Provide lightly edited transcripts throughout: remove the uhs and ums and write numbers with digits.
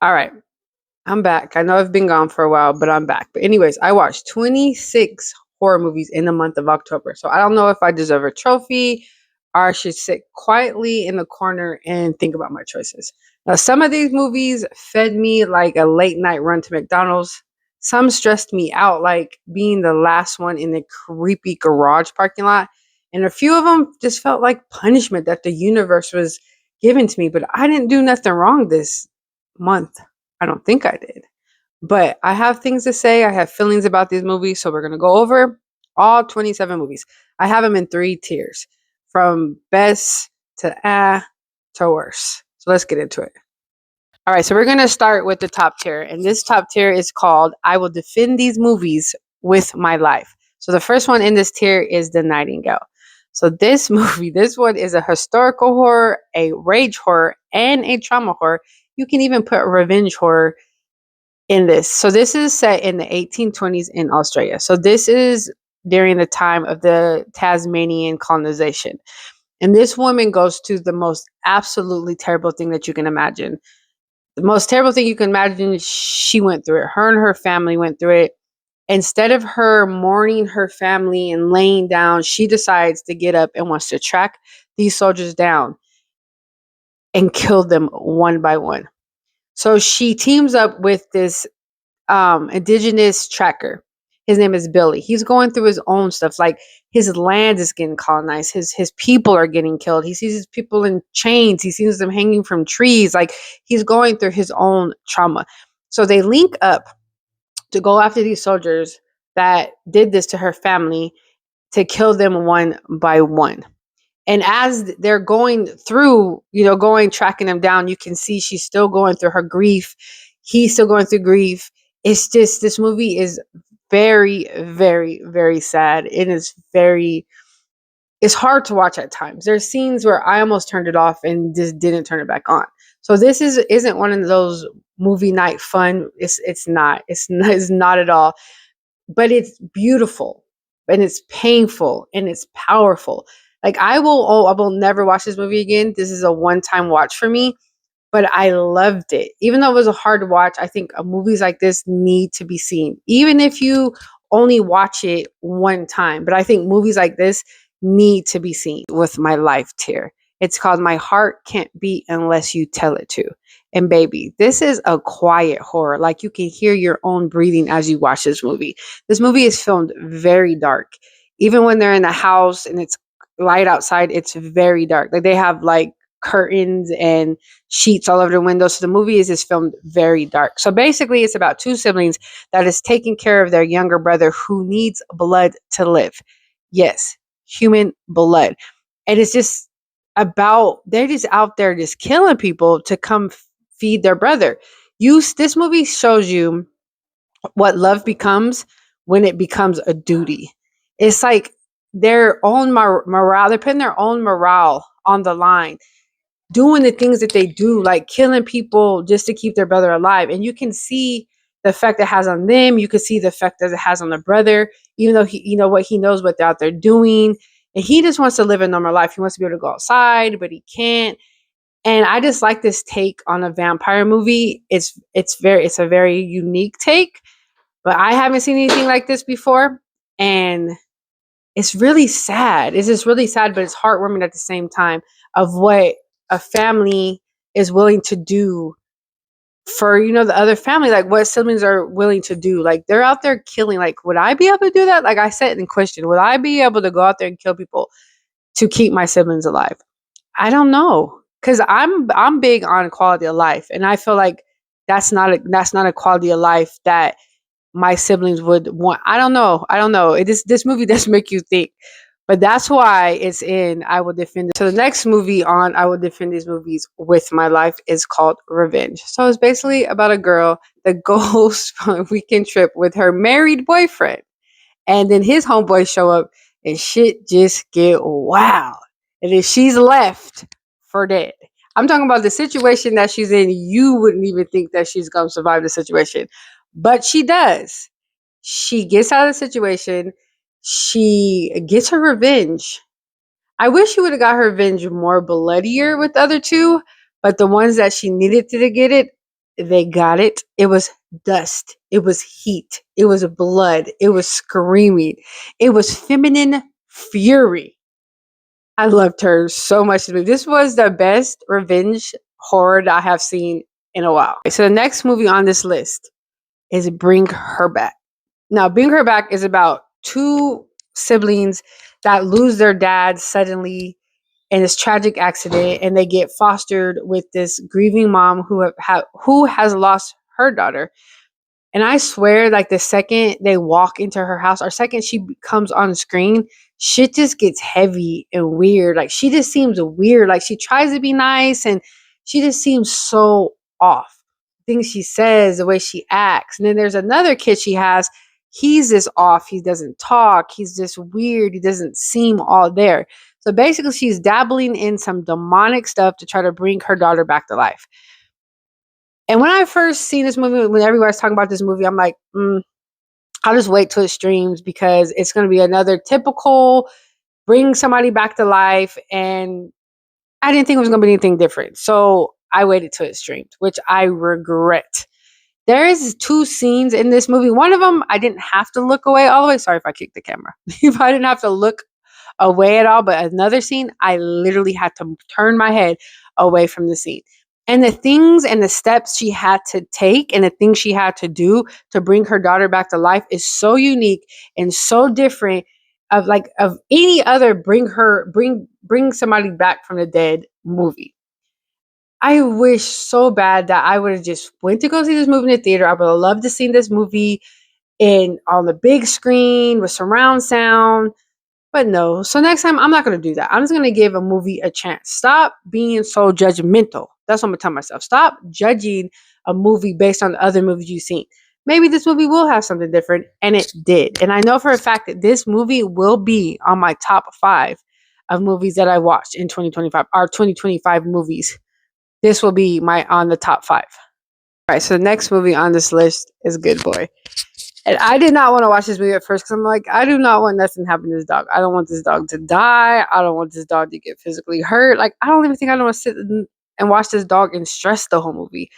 All right. I'm back. I know I've been gone for a while, but I'm back. But anyways, I watched 26 horror movies in the month of October. So I don't know if I deserve a trophy or I should sit quietly in the corner and think about my choices. Now, some of these movies fed me like a late night run to McDonald's. Some stressed me out, like being the last one in the creepy garage parking lot. And a few of them just felt like punishment that the universe was giving to me. But I didn't do nothing wrong this month. I don't think I did. But I have things to say. I have feelings about these movies. So we're going to go over all 27 movies. I have them in three tiers from best to to worse. So let's get into it. All right. So we're going to start with the top tier. And this top tier is called I Will Defend These Movies with My Life. So the first one in this tier is The Nightingale. So this movie, this one is a historical horror, a rage horror, and a trauma horror. You can even put revenge horror in this. So this is set in the 1820s in Australia. So this is during the time of the Tasmanian colonization. And this woman goes to the most absolutely terrible thing that you can imagine. The most terrible thing you can imagine, she went through it. Her and her family went through it. Instead of her mourning her family and laying down, she decides to get up and wants to track these soldiers down and kill them one by one. So she teams up with this indigenous tracker. His name is Billy. He's going through his own stuff. Like his land is getting colonized. His people are getting killed. He sees his people in chains. He sees them hanging from trees. Like he's going through his own trauma. So they link up to go after these soldiers that did this to her family to kill them one by one. And as they're going through, going tracking them down, you can see she's still going through her grief. He's still going through grief. It's just, this movie is very, very, very sad. It's hard to watch at times. There's scenes where I almost turned it off and just didn't turn it back on. So this isn't one of those movie night fun. It's not. It's not at all. But it's beautiful and it's painful and it's powerful. Like I will never watch this movie again. This is a one-time watch for me, but I loved it. Even though it was a hard watch, I think movies like this need to be seen, even if you only watch it one time. But I think movies like this need to be seen with my life tier. It's called My Heart Can't Beat Unless You Tell It To. And baby, this is a quiet horror. Like you can hear your own breathing as you watch this movie. This movie is filmed very dark. Even when they're in the house and it's light outside, it's very dark. Like they have like curtains and sheets all over the windows. So the movie is filmed very dark. So basically it's about two siblings that is taking care of their younger brother who needs blood to live. Yes, human blood. And it's just about, they're just out there just killing people to come feed their brother. This movie shows you what love becomes when it becomes a duty. It's like their own morale, they're putting their own morale on the line, doing the things that they do, like killing people just to keep their brother alive. And you can see the effect it has on them. You can see the effect that it has on the brother, even though he knows what they're out there doing. And he just wants to live a normal life. He wants to be able to go outside, but he can't. And I just like this take on a vampire movie. It's a very unique take, but I haven't seen anything like this before. And it's really sad. It's just really sad, but it's heartwarming at the same time of what a family is willing to do for, the other family, like what siblings are willing to do. Like they're out there killing. Like, would I be able to do that? Like I said in question, would I be able to go out there and kill people to keep my siblings alive? I don't know. Cause I'm big on quality of life. And I feel like that's not a quality of life that my siblings would want. I don't know. This movie does make you think. But that's why it's in I Will Defend It. So the next movie on I Will Defend These Movies with My Life is called Revenge. So it's basically about a girl that goes on a weekend trip with her married boyfriend. And then his homeboys show up and shit just get wild. And then she's left for dead. I'm talking about the situation that she's in. You wouldn't even think that she's going to survive the situation. But she does. She gets out of the situation. She gets her revenge. I wish she would have got her revenge more bloodier with the other two, but the ones that she needed to get it, they got it. It was dust. It was heat. It was blood. It was screaming. It was feminine fury. I loved her so much. This was the best revenge horror that I have seen in a while. So the next movie on this list is Bring Her Back. Now, Bring Her Back is about two siblings that lose their dad suddenly in this tragic accident, and they get fostered with this grieving mom who has lost her daughter. And I swear, like the second they walk into her house, or second she comes on screen, shit just gets heavy and weird. Like she just seems weird. Like she tries to be nice, and she just seems so off. Things she says, the way she acts. And then there's another kid she has. He's just off. He doesn't talk. He's just weird. He doesn't seem all there. So basically, she's dabbling in some demonic stuff to try to bring her daughter back to life. And when I first seen this movie, when everybody's talking about this movie, I'm like, I'll just wait till it streams because it's going to be another typical bring somebody back to life. And I didn't think it was going to be anything different. So I waited till it streamed, which I regret. There is two scenes in this movie. One of them, I didn't have to look away all the way. Sorry if I kicked the camera. If I didn't have to look away at all. But another scene, I literally had to turn my head away from the scene. And the things and the steps she had to take and the things she had to do to bring her daughter back to life is so unique and so different of any other bring somebody back from the dead movie. I wish so bad that I would have just went to go see this movie in the theater. I would have loved to see this movie on the big screen with surround sound. But no. So next time, I'm not going to do that. I'm just going to give a movie a chance. Stop being so judgmental. That's what I'm going to tell myself. Stop judging a movie based on the other movies you've seen. Maybe this movie will have something different, and it did. And I know for a fact that this movie will be on my top 5 of movies that I watched in 2025, our 2025 movies. This will be on the top 5. All right, so the next movie on this list is Good Boy. And I did not want to watch this movie at first because I'm like, I do not want nothing to happen to this dog. I don't want this dog to die. I don't want this dog to get physically hurt. Like, I don't even think I want to sit and watch this dog and stress the whole movie.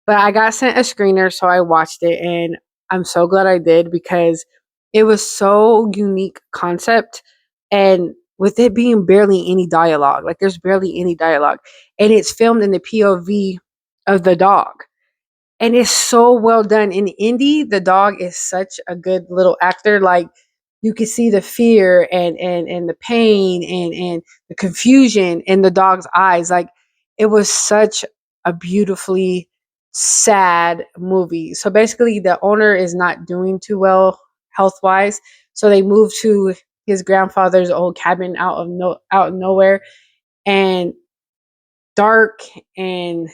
But I got sent a screener, so I watched it. And I'm so glad I did because it was so unique concept. And with it being barely any dialogue, like there's barely any dialogue. And it's filmed in the POV of the dog. And it's so well done. In Indy, the dog is such a good little actor. Like you can see the fear and the pain and the confusion in the dog's eyes. Like it was such a beautifully sad movie. So basically the owner is not doing too well health wise. So they moved to his grandfather's old cabin out of nowhere, and dark and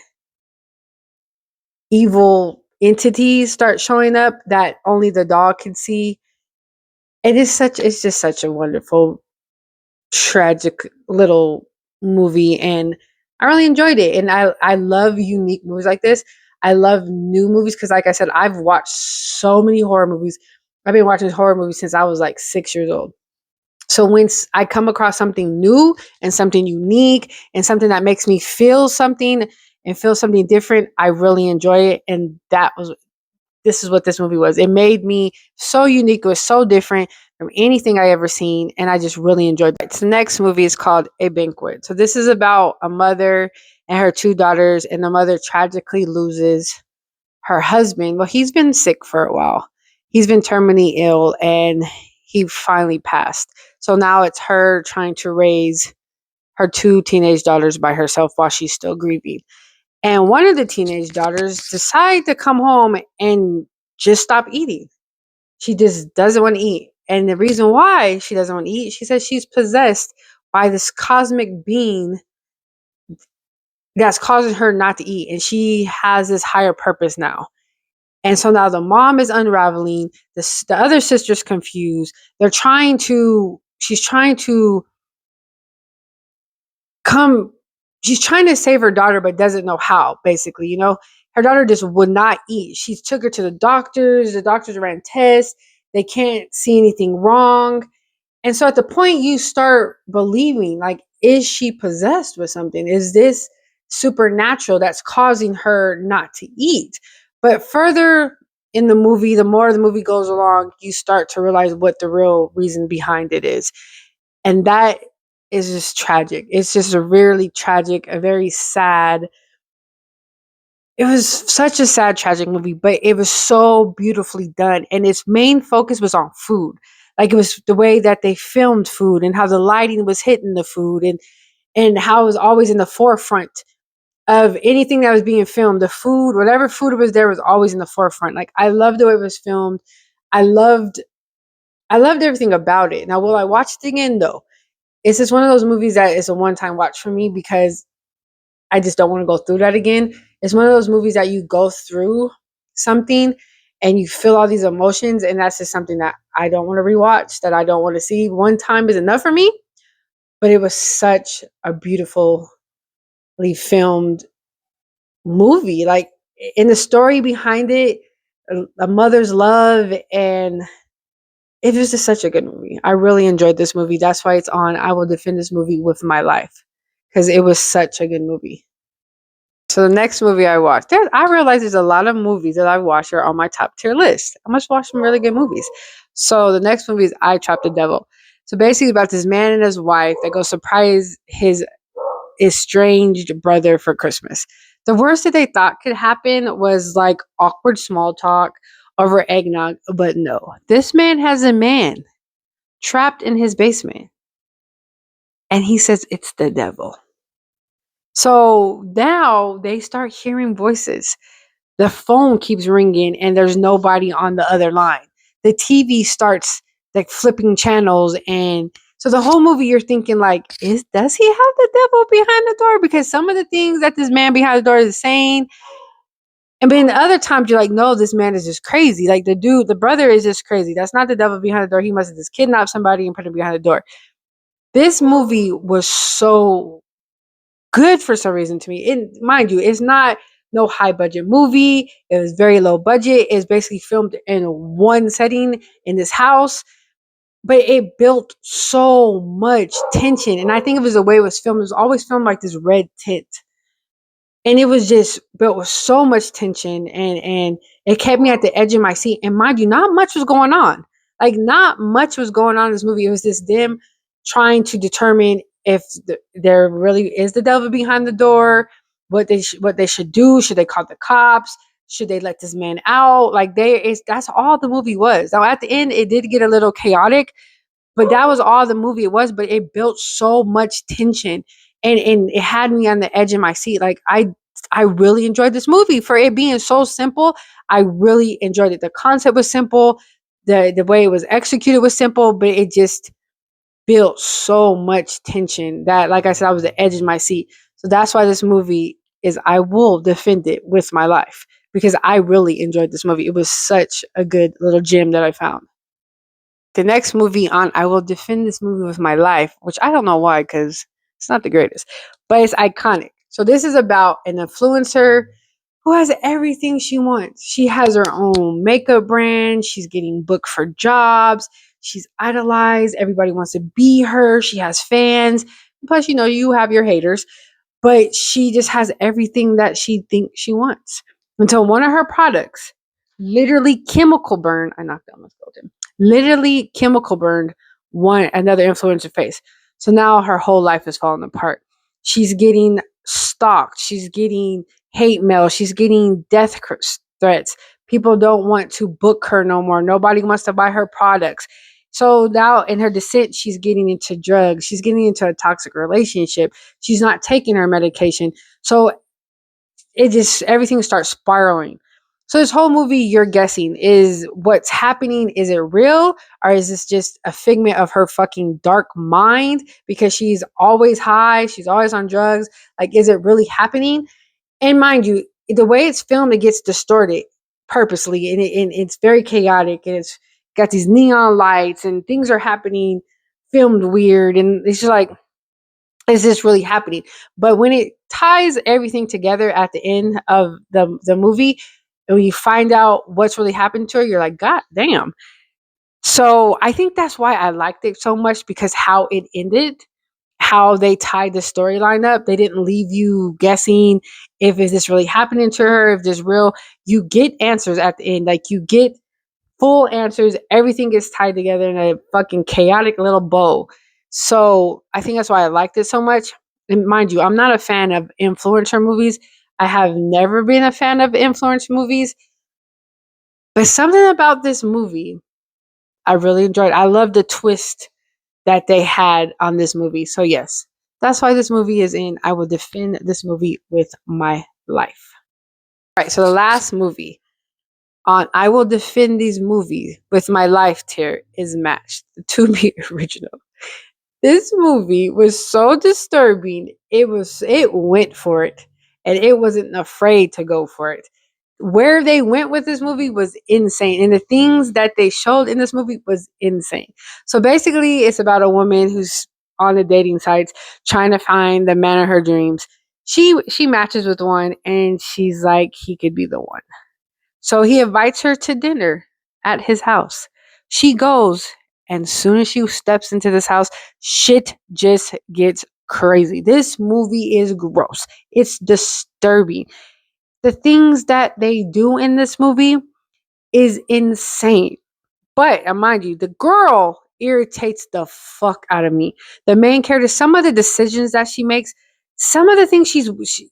evil entities start showing up that only the dog can see. It's just such a wonderful, tragic little movie, and I really enjoyed it. And I love unique movies like this. I love new movies because, like I said, I've watched so many horror movies. I've been watching horror movies since I was like 6 years old. So when I come across something new and something unique and something that makes me feel something and feel something different, I really enjoy it. And this is what this movie was. It made me so unique. It was so different from anything I ever seen. And I just really enjoyed it. So the next movie is called A Banquet. So this is about a mother and her 2 daughters. And the mother tragically loses her husband. Well, he's been sick for a while. He's been terminally ill and he finally passed. So now it's her trying to raise her 2 teenage daughters by herself while she's still grieving. And one of the teenage daughters decide to come home and just stop eating. She just doesn't want to eat. And the reason why she doesn't want to eat, she says she's possessed by this cosmic being that's causing her not to eat. And she has this higher purpose now. And so now the mom is unraveling. The other sister's confused. She's trying to come, she's trying to save her daughter, but doesn't know how, basically. Her daughter just would not eat. She took her to the doctors. The doctors ran tests. They can't see anything wrong. And so at the point you start believing, like, is she possessed with something? Is this supernatural that's causing her not to eat. But further in the movie, the more the movie goes along, you start to realize what the real reason behind it is. And that is just tragic. It's just a really tragic, a very sad. It was such a sad, tragic movie, but it was so beautifully done. And its main focus was on food. Like, it was the way that they filmed food and how the lighting was hitting the food, and how it was always in the forefront of anything that was being filmed. The food, whatever food was there, was always in the forefront. Like, I loved the way it was filmed. I loved I loved everything about it. Now, will I watch it again? No. It's just one of those movies that is a one-time watch for me because I just don't want to go through that again. It's one of those movies that you go through something and you feel all these emotions, and that's just something that I don't want to rewatch, that I don't want to see. One time is enough for me, but it was such a beautifully filmed movie. Like, in the story behind it, a mother's love, and it was just such a good movie. I really enjoyed this movie. That's why it's on. I will defend this movie with my life because it was such a good movie. So the next movie I watched, I realized there's a lot of movies that I watched are on my top tier list. I must watch some really good movies. So the next movie is I Trapped the Devil. So basically, about this man and his wife that go surprise his estranged brother for Christmas. The worst that they thought could happen was like awkward small talk over eggnog, but no. This man has a man trapped in his basement, and he says it's the devil. So now they start hearing voices. The phone keeps ringing and there's nobody on the other line. The TV starts like flipping channels, and so the whole movie you're thinking like, does he have the devil behind the door? Because some of the things that this man behind the door is saying, and then the other times you're like, no, this man is just crazy. Like, the brother is just crazy. That's not the devil behind the door. He must have just kidnapped somebody and put him behind the door. This movie was so good for some reason to me. And mind you, it's not no high budget movie. It was very low budget. It's basically filmed in one setting in this house, but it built so much tension. And I think it was the way it was filmed. It was always filmed like this red tint. And it was just built with so much tension, and it kept me at the edge of my seat. And mind you, not much was going on. Like, not much was going on in this movie. It was just them trying to determine if there really is the devil behind the door, what they should do. Should they call the cops? Should they let this man out? Like, that's all the movie was. Now at the end, it did get a little chaotic, but that was all the movie it was. But it built so much tension, and it had me on the edge of my seat. Like, I really enjoyed this movie for it being so simple. I really enjoyed it. The concept was simple, the way it was executed was simple, but it just built so much tension that, like I said, I was the edge of my seat. So that's why this movie is, I will defend it with my life because I really enjoyed this movie. It was such a good little gem that I found. The next movie on, I will defend this movie with my life, which I don't know why, because it's not the greatest, but it's iconic. So this is about an influencer who has everything she wants. She has her own makeup brand. She's getting booked for jobs. She's idolized. Everybody wants to be her. She has fans. Plus, you have your haters, but she just has everything that she thinks she wants. Until one of her products literally chemical burn. I knocked down my skeleton. Literally chemical burned another influencer face. So now her whole life is falling apart. She's getting stalked. She's getting hate mail. She's getting death threats. People don't want to book her no more. Nobody wants to buy her products. So now in her descent, she's getting into drugs. She's getting into a toxic relationship. She's not taking her medication. So everything starts spiraling. So this whole movie, you're guessing, is what's happening. Is it real, or is this just a figment of her fucking dark mind? Because she's always high, she's always on drugs. Like, is it really happening? And mind you, the way it's filmed, it gets distorted purposely, and it's very chaotic, and it's got these neon lights, and things are happening, filmed weird, and it's just like, is this really happening? But when it ties everything together at the end of the movie, and when you find out what's really happened to her, you're like, God damn. So I think that's why I liked it so much, because how it ended. how they tied the storyline up. They didn't leave you guessing if is this really happening to her, if this real. You get answers at the end. Like you get full answers. Everything gets tied together in a fucking chaotic little bow. So I think that's why I liked it so much. And mind you, I'm not a fan of influencer movies. I have never been a fan of influencer movies. But something about this movie I really enjoyed. I love the twist that they had on this movie. So yes, that's why this movie is in. I will defend this movie with my life. All right, so the last movie on I will defend these movies with my life tier is Matched, the Tubi original. This movie was so disturbing. It went for it and it wasn't afraid to go for it. Where they went with this movie was insane, and the things that they showed in this movie was insane. So basically it's about a woman who's on the dating sites trying to find the man of her dreams. She matches with one and she's like he could be the one. So he invites her to dinner at his house. She goes, and as soon as she steps into this house, shit just gets crazy. This movie is gross. It's disturbing. The things that they do in this movie is insane. But mind you, the girl irritates the fuck out of me. The main character, some of the decisions that she makes, some of the things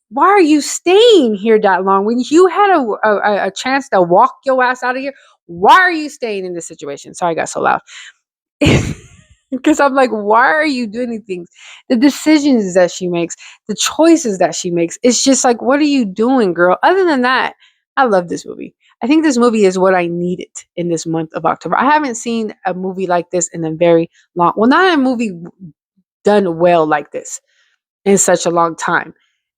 why are you staying here that long when you had a chance to walk your ass out of here? Why are you staying in this situation? Sorry, I got so loud. Because I'm like, why are you doing these things? The decisions that she makes, the choices that she makes, it's just like, what are you doing, girl? Other than that, I love this movie. I think this movie is what I needed in this month of October. I haven't seen a movie like this in a very long, well, not a movie done well like this in such a long time.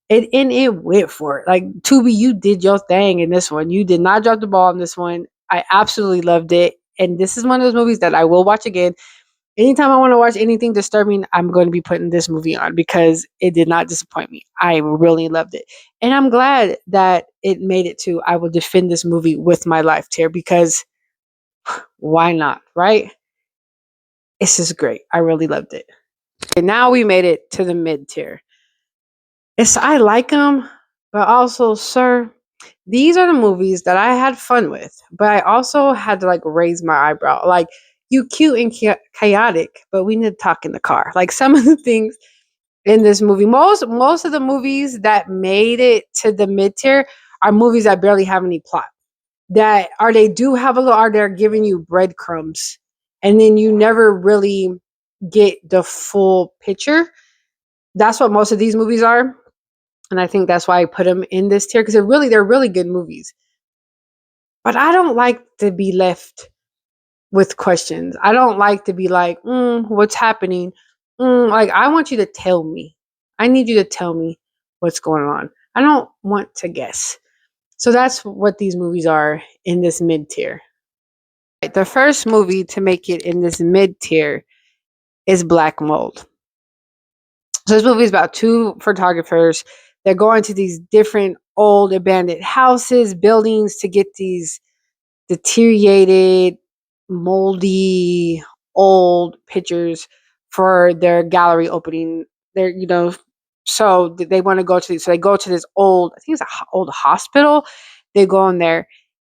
And it went for it. Like Tubi, you did your thing in this one. You did not drop the ball in this one. I absolutely loved it. And this is one of those movies that I will watch again. Anytime I want to watch anything disturbing, I'm going to be putting this movie on because it did not disappoint me. I really loved it. And I'm glad that it made it to I will defend this movie with my life tier because why not, right? It's just great. I really loved it. And now we made it to the mid tier. I like them, but also, sir, these are the movies that I had fun with, but I also had to like raise my eyebrow. Like, you cute and chaotic, but we need to talk in the car. Like some of the things in this movie, most of the movies that made it to the mid tier are movies that barely have any plot. That are they do have a little, are they're giving you breadcrumbs, and then you never really get the full picture. That's what most of these movies are. And I think that's why I put them in this tier because they're really good movies. But I don't like to be left with questions. I don't like to be like, what's happening? Like, I want you to tell me. I need you to tell me what's going on. I don't want to guess. So that's what these movies are in this mid tier. Right, the first movie to make it in this mid tier is Black Mold. So this movie is about two photographers that go into these different old abandoned houses, buildings to get these deteriorated, moldy, old pictures for their gallery opening. They're, so they want to go to these. So they go to this old, I think it's an old hospital. They go in there.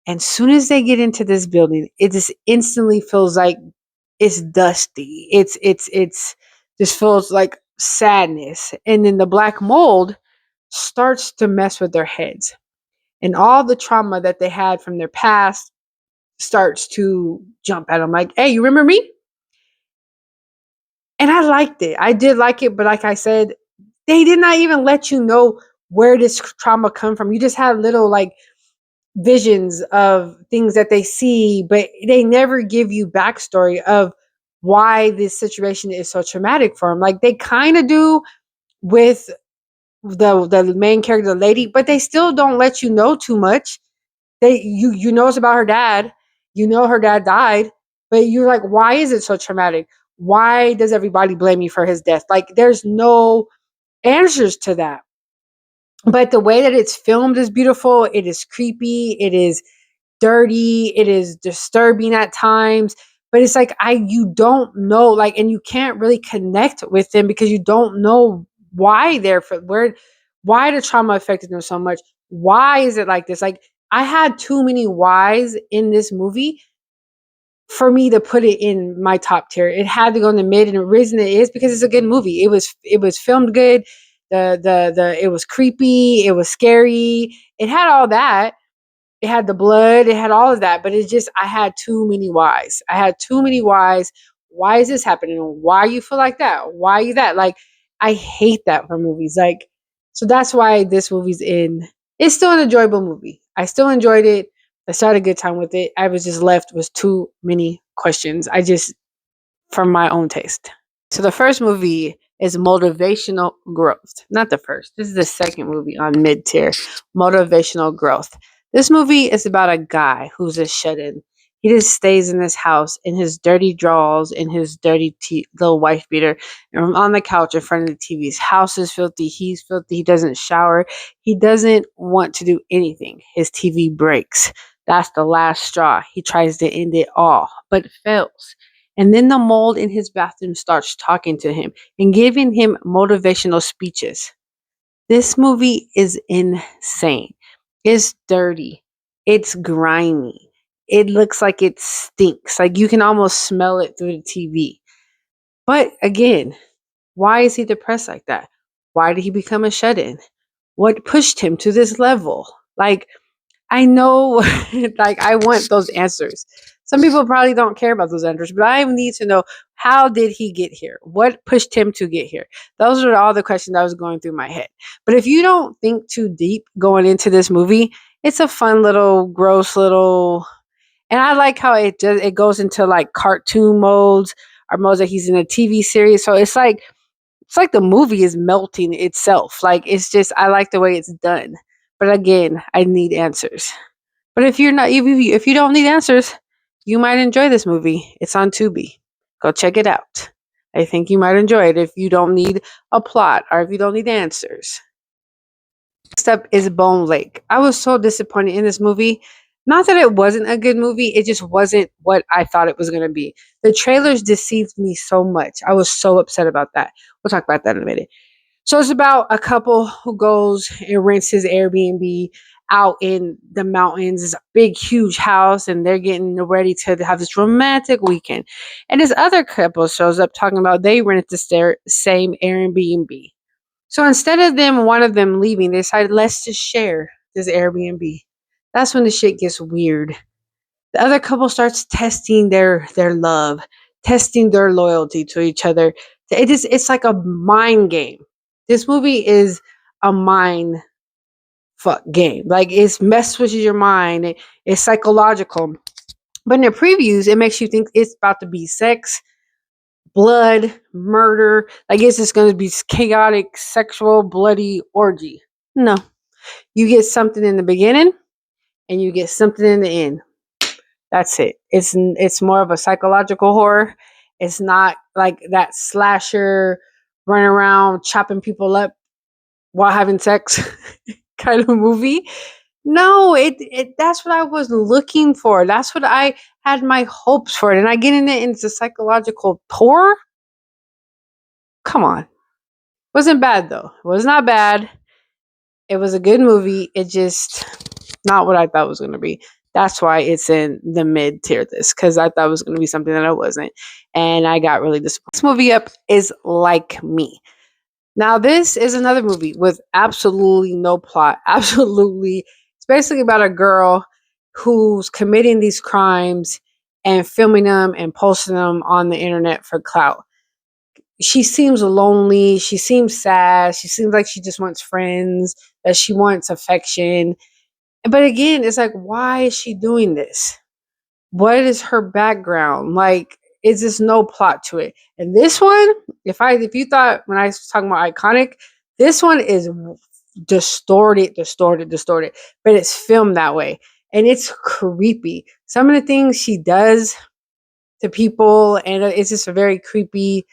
And soon as they get into this building, it just instantly feels like it's dusty. It's just feels like sadness. And then the black mold starts to mess with their heads. And all the trauma that they had from their past starts to jump at them like, hey, you remember me? And I liked it. I did like it, but like I said, they did not even let you know where this trauma come from. You just had little like visions of things that they see, but they never give you backstory of why this situation is so traumatic for them. Like they kind of do with the main character, the lady, but they still don't let you know too much. You know it's about her dad. You know her dad died, but you're like, why is it so traumatic? Why does everybody blame me for his death? Like there's no answers to that. But the way that it's filmed is beautiful. It is creepy. It is dirty. It is disturbing at times. But it's like you don't know, like, and you can't really connect with them because you don't know why why the trauma affected them so much. Why is it like this? Like, I had too many whys in this movie for me to put it in my top tier. It had to go in the mid, and the reason it is because it's a good movie. It was filmed good. The it was creepy. It was scary. It had all that. It had the blood. It had all of that. But it's just I had too many whys. I had too many whys. Why is this happening? Why you feel like that? Why you that? Like, I hate that for movies. Like, so that's why this movie's in. It's still an enjoyable movie. I still enjoyed it. I still had a good time with it. I was just left with too many questions. From my own taste. So the first movie is Motivational Growth. Not the first. This is the second movie on mid tier. Motivational Growth. This movie is about a guy who's a shut-in. He just stays in his house in his dirty drawers, in his dirty little wife beater, and on the couch in front of the TV. His house is filthy. He's filthy. He doesn't shower. He doesn't want to do anything. His TV breaks. That's the last straw. He tries to end it all, but fails. And then the mold in his bathroom starts talking to him and giving him motivational speeches. This movie is insane. It's dirty. It's grimy. It looks like it stinks. Like, you can almost smell it through the TV. But again, why is he depressed like that? Why did he become a shut in? What pushed him to this level? Like, I know, like, I want those answers. Some people probably don't care about those answers, but I need to know, how did he get here? What pushed him to get here? Those are all the questions that was going through my head. But if you don't think too deep going into this movie, it's a fun little, gross little, and I like how it goes into like cartoon modes or modes that he's in a TV series. So it's like the movie is melting itself. Like, it's just, I like the way it's done. But again, I need answers. But if you don't need answers, you might enjoy this movie. It's on Tubi. Go check it out. I think you might enjoy it if you don't need a plot or if you don't need answers. Next up is Bone Lake. I was so disappointed in this movie. Not that it wasn't a good movie, it just wasn't what I thought it was going to be. The trailers deceived me so much. I was so upset about that. We'll talk about that in a minute. So it's about a couple who goes and rents his Airbnb out in the mountains. It's a big, huge house, and they're getting ready to have this romantic weekend. And this other couple shows up talking about they rented the same Airbnb. So instead of one of them leaving, they decided, let's just share this Airbnb. That's when the shit gets weird. The other couple starts testing their love, testing their loyalty to each other. It's like a mind game. This movie is a mind fuck game. Like, it's messed with your mind. It's psychological. But in the previews, it makes you think it's about to be sex, blood, murder. Like, it's just going to be chaotic, sexual, bloody orgy. No. You get something in the beginning and you get something in the end. That's it. It's more of a psychological horror. It's not like that slasher run around chopping people up while having sex kind of movie. No, it that's what I was looking for. That's what I had my hopes for. And I get into psychological horror. Come on. Wasn't bad though. It was not bad. It was a good movie. It just not what I thought it was going to be. That's why it's in the mid tier this, because I thought it was going to be something that it wasn't. And I got really disappointed. This movie up is Like Me. Now, this is another movie with absolutely no plot. Absolutely. It's basically about a girl who's committing these crimes and filming them and posting them on the internet for clout. She seems lonely. She seems sad. She seems like she just wants friends, that she wants affection. But again, it's like, why is she doing this? What is her background? Like, is just no plot to it. And this one, if you thought when I was talking about iconic, this one is distorted, but it's filmed that way. And it's creepy. Some of the things she does to people, and it's just a very creepy,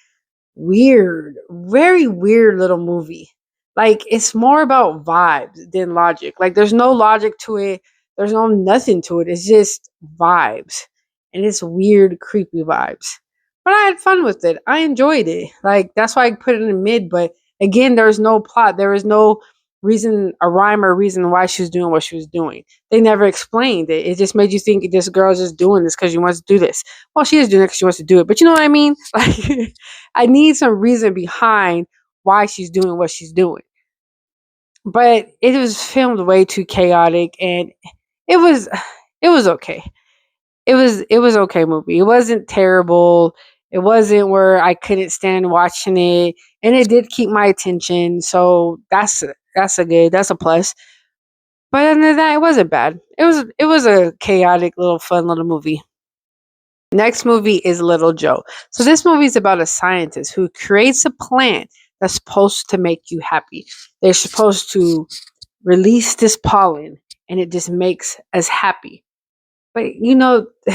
weird, very weird little movie. Like, it's more about vibes than logic. Like, there's no logic to it. There's no nothing to it. It's just vibes. and it's weird, creepy vibes. But I had fun with it. I enjoyed it. Like, that's why I put it in the mid. But again, there was no plot. There was no reason, a rhyme or reason why she was doing what she was doing. They never explained it. It just made you think this girl's just doing this because she wants to do this. Well, she is doing it because she wants to do it. But you know what I mean? Like, I need some reason behind why she's doing what she's doing. But it was filmed way too chaotic, and it was it was okay. It was okay movie. It wasn't terrible. It wasn't where I couldn't stand watching it, and it did keep my attention. So that's a plus. But other than that, it wasn't bad. It was a chaotic little fun little movie. Next movie is Little Joe. So this movie is about a scientist who creates a plant that's supposed to make you happy. They're supposed to release this pollen, and it just makes us happy. But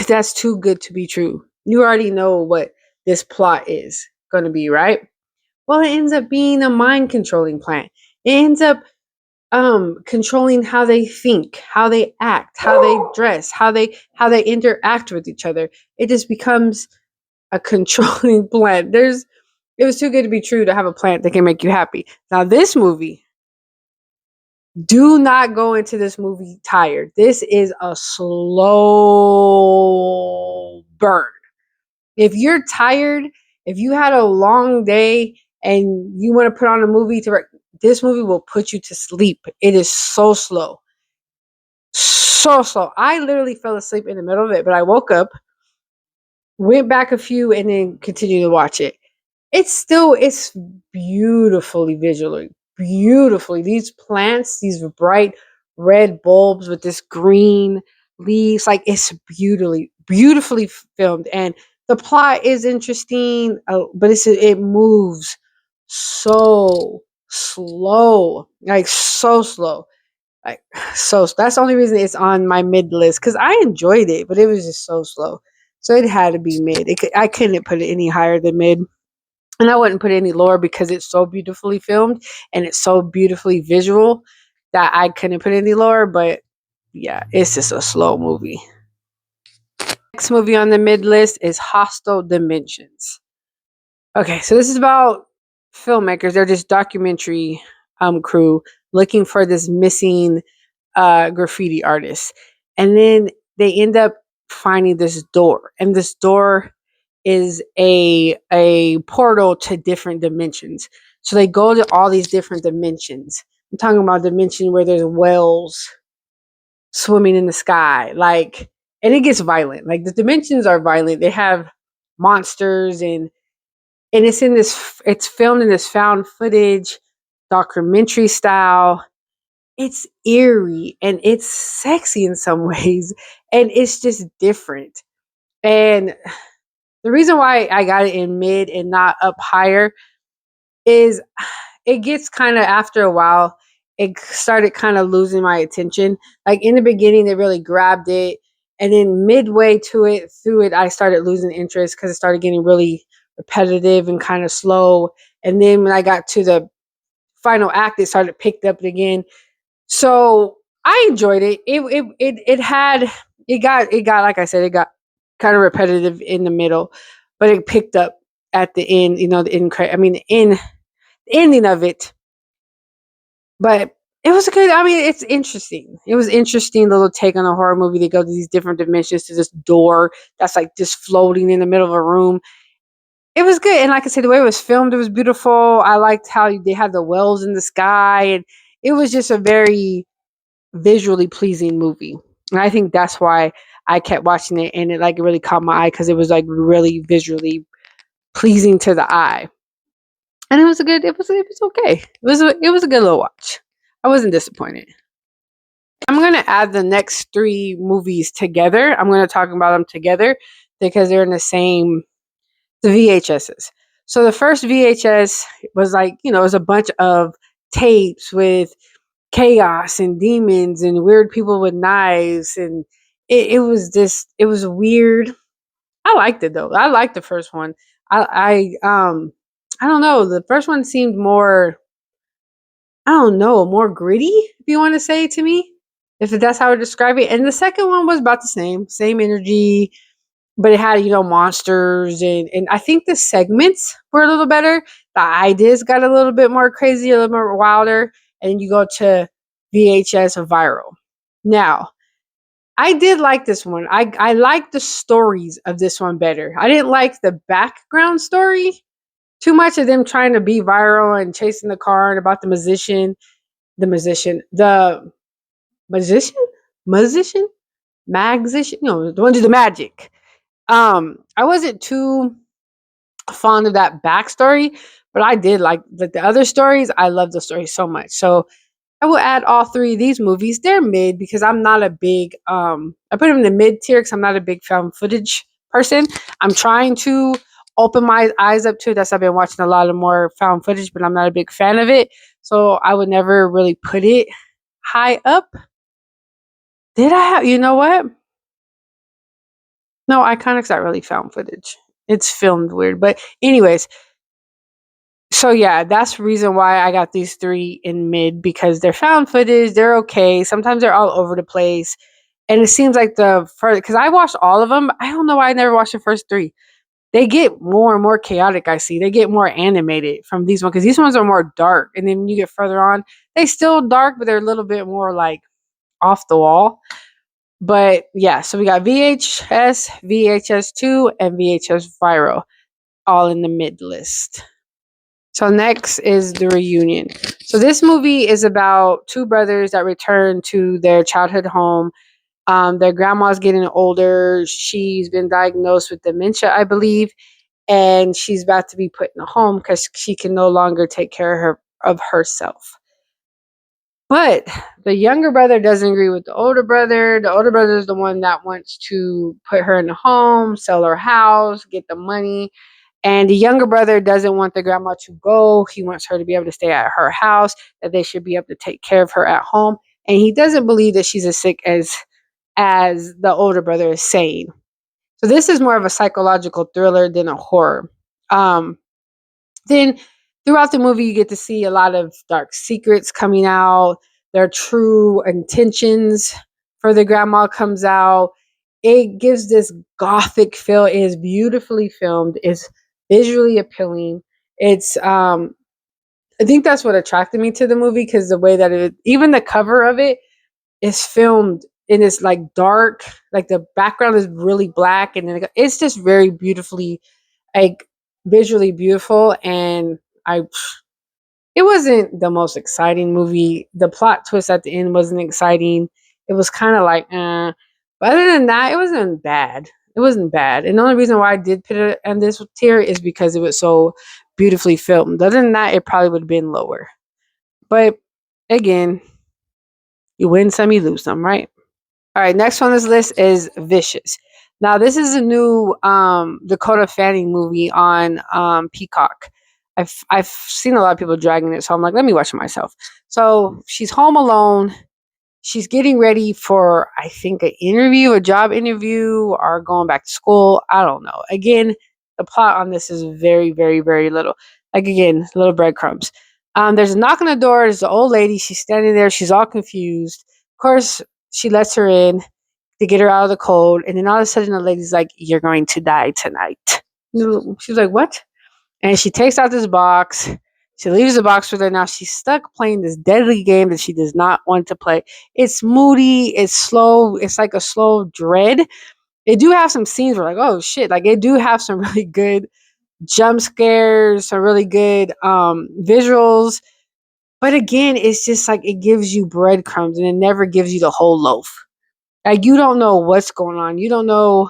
that's too good to be true. You already know what this plot is going to be, right? Well, it ends up being a mind controlling plant. It ends up controlling how they think, how they act, how they dress, how they interact with each other. It just becomes a controlling plant. It was too good to be true to have a plant that can make you happy. Now this movie, do not go into this movie tired. This is a slow burn. If you're tired, if you had a long day and you want to put on a movie this movie will put you to sleep. It is so slow. So slow. I literally fell asleep in the middle of it, but I woke up, went back a few, and then continued to watch it. It's beautifully visually, beautifully. These plants, these bright red bulbs with this green leaves, like it's beautifully filmed, and the plot is interesting, but it moves so slow, like so slow, like so. That's the only reason it's on my mid list because I enjoyed it, but it was just so slow. So it had to be mid. I couldn't put it any higher than mid. And I wouldn't put it any lower because it's so beautifully filmed and it's so beautifully visual that I couldn't put it any lower. But yeah, it's just a slow movie. Next movie on the mid list is Hostile Dimensions. Okay, so this is about filmmakers. They're just documentary crew looking for this missing graffiti artist. And then they end up finding this door. And this door is a portal to different dimensions. So they go to all these different dimensions. I'm talking about dimension where there's whales swimming in the sky, like, and it gets violent. Like the dimensions are violent. They have monsters and it's filmed in this found footage documentary style. It's eerie and it's sexy in some ways, and it's just different. And the reason why I got it in mid and not up higher is it gets kind of, after a while, it started kind of losing my attention. Like in the beginning, they really grabbed it. And then midway through it, I started losing interest because it started getting really repetitive and kind of slow. And then when I got to the final act, it started picked up again. So I enjoyed it. It got like I said, it got kind of repetitive in the middle, but it picked up at the end. The ending of it. But it was a good. I mean, it's interesting. It was interesting little take on a horror movie. They go to these different dimensions to this door that's like just floating in the middle of a room. It was good, and like I said, the way it was filmed, it was beautiful. I liked how they had the wells in the sky, and it was just a very visually pleasing movie. And I think that's why I kept watching it, and it really caught my eye because it was like really visually pleasing to the eye. And it was okay. It was a good little watch. I wasn't disappointed. I'm gonna add the next three movies together. I'm gonna talk about them together because they're in the VHSs. So the first VHS was it was a bunch of tapes with chaos and demons and weird people with knives, and it was weird. I liked it though. I liked the first one. I don't know. The first one seemed more, I don't know, more gritty, if you want to say to me, if that's how I would describe it. And the second one was about the same energy, but it had, monsters, and I think the segments were a little better. The ideas got a little bit more crazy, a little more wilder, and then you go to VHS viral. Now, I did like this one. I like the stories of this one better. I didn't like the background story too much of them trying to be viral and chasing the car and about the musician, the musician, the musician, musician, magician, the one who do the magic. I wasn't too fond of that backstory, but I did like the other stories. I love the story so much. So I will add all three of these movies. They're mid because I'm not a big I put them in the mid tier because I'm not a big found footage person. I'm trying to open my eyes up to it. That's I've been watching a lot of more found footage, but I'm not a big fan of it. So I would never really put it high up. Did I have, you know what? No, Iconic's not really found footage. It's filmed weird. But anyways, so yeah, that's the reason why I got these three in mid because they're found footage. They're okay. Sometimes they're all over the place. And it seems like the first, because I watched all of them. I don't know why I never watched the first three. They get more and more chaotic, I see. They get more animated from these ones because these ones are more dark. And then when you get further on, they still dark, but they're a little bit more like off the wall. But yeah, so we got VHS, VHS2, and VHS Viral all in the mid list. So next is The Reunion. So this movie is about two brothers that return to their childhood home. Their grandma's getting older. She's been diagnosed with dementia, I believe, and she's about to be put in a home because she can no longer take care of herself. But the younger brother doesn't agree with the older brother. The older brother is the one that wants to put her in a home, sell her house, get the money. And the younger brother doesn't want the grandma to go. He wants her to be able to stay at her house, that they should be able to take care of her at home. And he doesn't believe that she's as sick as the older brother is saying. So this is more of a psychological thriller than a horror. Then throughout the movie, you get to see a lot of dark secrets coming out. Their true intentions for the grandma comes out. It gives this gothic feel. It is beautifully filmed. It's visually appealing. It's I think that's what attracted me to the movie because the way that even the cover of it is filmed and it's like dark, like the background is really black, and then it's just very beautifully, like visually beautiful. And I, it wasn't the most exciting movie. The plot twist at the end wasn't exciting. It was kind of like, but other than that, it wasn't bad. It wasn't bad. And the only reason why I did put it on this tier is because it was so beautifully filmed. Other than that, it probably would have been lower. But again, you win some, you lose some, right? All right, next on this list is Vicious. Now, this is a new Dakota Fanning movie on Peacock. I've seen a lot of people dragging it, so I'm like, let me watch it myself. So she's home alone. She's getting ready for, I think, an interview, a job interview, or going back to school. I don't know. Again, the plot on this is very, very, very little. Like, again, little breadcrumbs. There's a knock on the door. There's an old lady. She's standing there. She's all confused. Of course, she lets her in to get her out of the cold. And then all of a sudden, the lady's like, "You're going to die tonight." She's like, "What?" And she takes out this box. She leaves the box with her. Now she's stuck playing this deadly game that she does not want to play. It's moody. It's slow. It's like a slow dread. They do have some scenes where like, oh shit, like they do have some really good jump scares, some really good visuals. But again, it's just like it gives you breadcrumbs and it never gives you the whole loaf. Like you don't know what's going on. You don't know.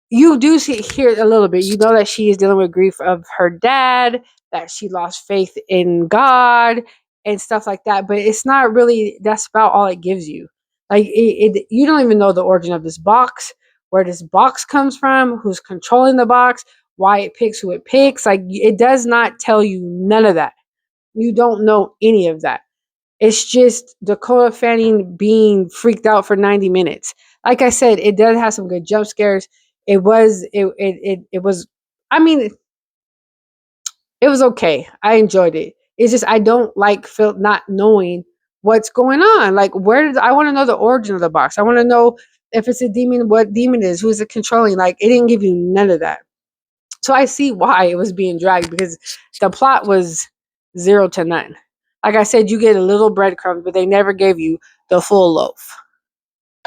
You do hear a little bit. You know that she is dealing with grief of her dad, that she lost faith in God and stuff like that. But it's not really. That's about all it gives you. Like you don't even know the origin of this box, where this box comes from, who's controlling the box, why it picks who it picks. Like it does not tell you none of that. You don't know any of that. It's just Dakota Fanning being freaked out for 90 minutes. Like I said, it does have some good jump scares. It was, I mean, it was okay. I enjoyed it. It's just I don't like not knowing what's going on. Like I want to know the origin of the box. I want to know if it's a demon, what demon is, who is it controlling? Like, it didn't give you none of that. So I see why it was being dragged, because the plot was 0 to none. Like I said, you get a little breadcrumbs, but they never gave you the full loaf.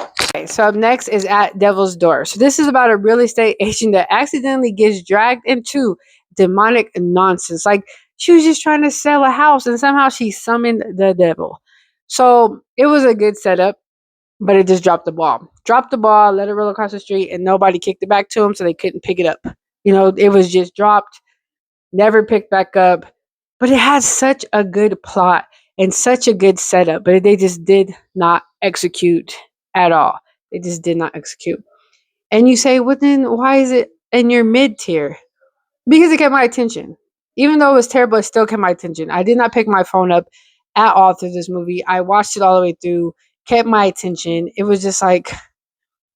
Okay, so up next is At Devil's Door. So this is about a real estate agent that accidentally gets dragged into demonic nonsense. Like, she was just trying to sell a house and somehow she summoned the devil. So it was a good setup, but it just dropped the ball. Dropped the ball, let it roll across the street, and nobody kicked it back to them, so they couldn't pick it up. It was just dropped, never picked back up. But it had such a good plot and such a good setup, but they just did not execute at all. They just did not execute. And you say, well, then why is it in your mid tier? Because it kept my attention. Even though it was terrible, it still kept my attention. I did not pick my phone up at all through this movie. I watched it all the way through, kept my attention. It was just like,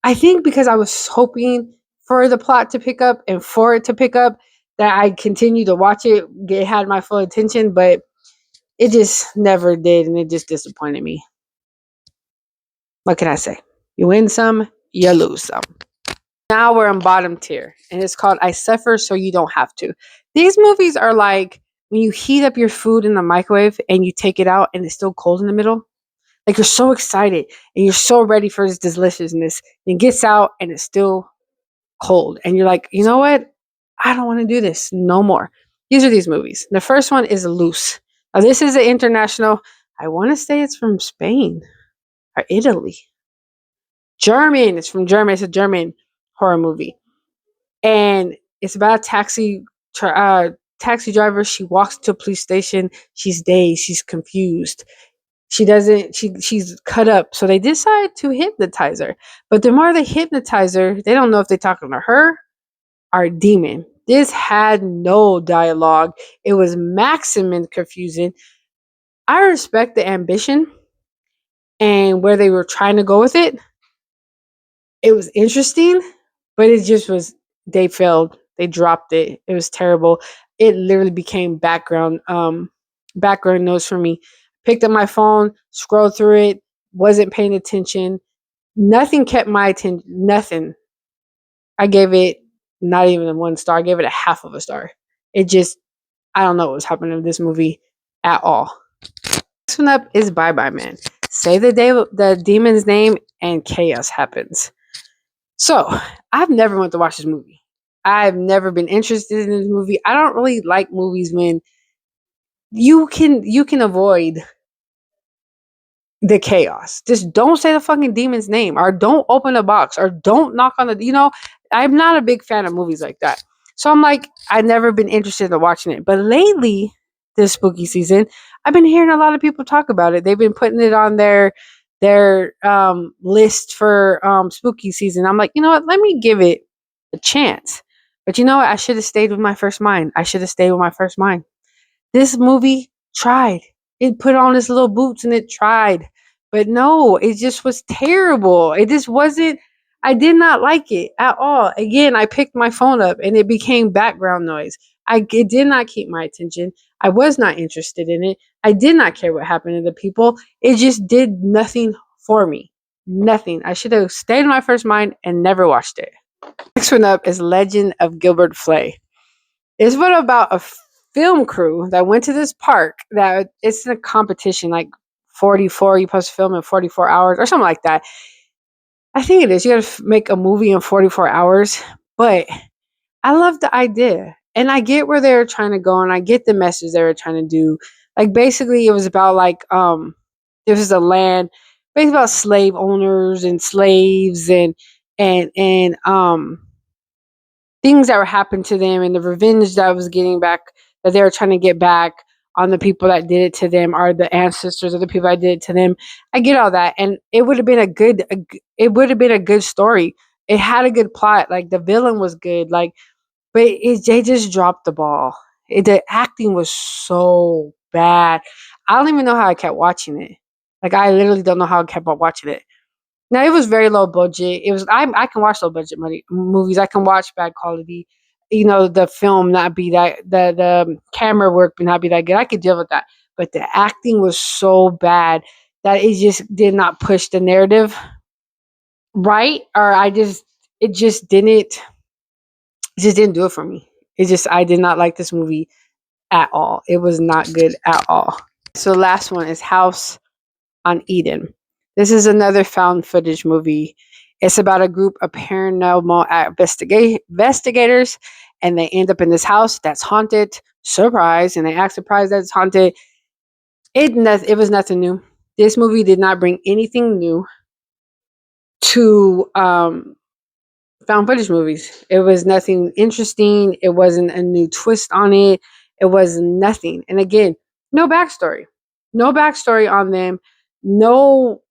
I think because I was hoping for the plot to pick up and for it to pick up, that I continued to watch it. It had my full attention, but it just never did, and it just disappointed me. What can I say? You win some, you lose some. Now we're in bottom tier, and it's called I Suffer So You Don't Have to. These movies are like when you heat up your food in the microwave and you take it out and it's still cold in the middle. Like, you're so excited and you're so ready for this deliciousness. And it gets out and it's still cold. And you're like, you know what? I don't want to do this no more. These are these movies. The first one is Loose. Now, this is an international, I want to say it's from Spain or Italy. German. It's from Germany. It's a German horror movie. And it's about a taxi driver. She walks to a police station. She's dazed. She's confused. She's cut up. So they decide to hypnotize her. But the more they hypnotize her, they don't know if they're talking to her or a demon. This had no dialogue. It was maximum confusing. I respect the ambition and where they were trying to go with it. It was interesting, but it just was, they failed. They dropped it. It was terrible. It literally became background noise for me. Picked up my phone, scrolled through it, wasn't paying attention. Nothing kept my attention. Nothing. I gave it not even a 1 star. I gave it a half of a star. It just, I don't know what was happening in this movie at all. Next one up is Bye Bye Man. Say the demon's name and chaos happens. So, I've never went to watch this movie. I've never been interested in this movie. I don't really like movies when you can avoid the chaos. Just don't say the fucking demon's name, or don't open a box, or don't knock on the, I'm not a big fan of movies like that. So I'm like, I've never been interested in watching it. But lately, this spooky season, I've been hearing a lot of people talk about it. They've been putting it on their list for spooky season. I'm like, you know what? Let me give it a chance. But you know what? I should have stayed with my first mind. This movie tried. It put on its little boots and it tried. But no, it just was terrible. It just wasn't, I did not like it at all. Again, I picked my phone up and it became background noise. It did not keep my attention. I was not interested in it. I did not care what happened to the people. It just did nothing for me. Nothing. I should have stayed in my first mind and never watched it. Next one up is Legend of Gilbert Flay. It's what about a film crew that went to this park that it's in a competition, like 44, you supposed to film in 44 hours or something like that. I think it is. You got to make a movie in 44 hours. But I love the idea. And I get where they were trying to go, and I get the message they were trying to do. Like, basically, it was about, like, this is a land, basically about slave owners and slaves and things that were happening to them, and the revenge that was getting back, that they were trying to get back on the people that did it to them, or the ancestors of the people that did it to them. I get all that, and it would have been a good story. It had a good plot. Like, the villain was good. Like, but they just dropped the ball. The acting was so bad. I don't even know how I kept watching it. Like, I literally don't know how I kept on watching it. Now, it was very low budget. It was I can watch low budget movies. I can watch bad quality. The film not be that, the camera work not be that good. I could deal with that. But the acting was so bad that it just did not push the narrative right, or it just didn't do it for me. I did not like this movie at all. It was not good at all. So the last one is House on Eden. This is another found footage movie. It's about a group of paranormal investigators, and they end up in this house that's haunted. Surprise! And they act surprised that it's haunted. It was nothing new. This movie did not bring anything new to found footage movies. It was nothing interesting. It wasn't a new twist on it. It was nothing. And again, no backstory. No backstory on them. No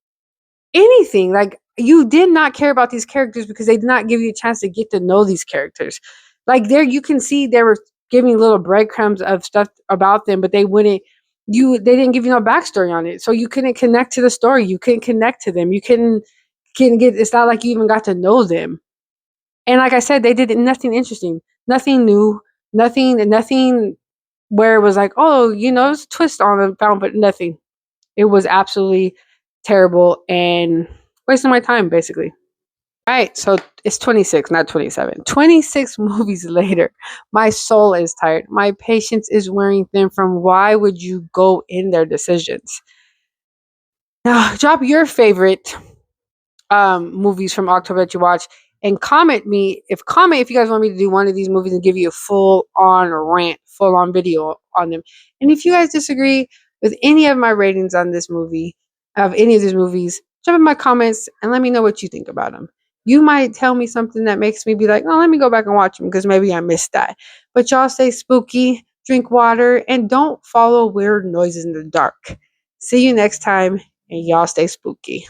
anything. Like, you did not care about these characters because they did not give you a chance to get to know these characters. Like, there you can see they were giving little breadcrumbs of stuff about them, but they didn't give you no backstory on it. So you couldn't connect to the story. You couldn't connect to them. You couldn't get, it's not like you even got to know them. And like I said, they did nothing interesting, nothing new, nothing where it was like, oh, it's a twist on the found, but nothing. It was absolutely terrible and wasting my time, basically. All right, so it's 26, not 27. 26 movies later, my soul is tired. My patience is wearing thin from why would you go in their decisions? Now, drop your favorite movies from October that you watch, and comment if you guys want me to do one of these movies and give you a full on rant, full on video on them. And if you guys disagree with any of my ratings on this movie, of any of these movies, jump in my comments and let me know what you think about them. You might tell me something that makes me be like, oh, let me go back and watch them because maybe I missed that. But y'all stay spooky, drink water, and don't follow weird noises in the dark. See you next time, and y'all stay spooky.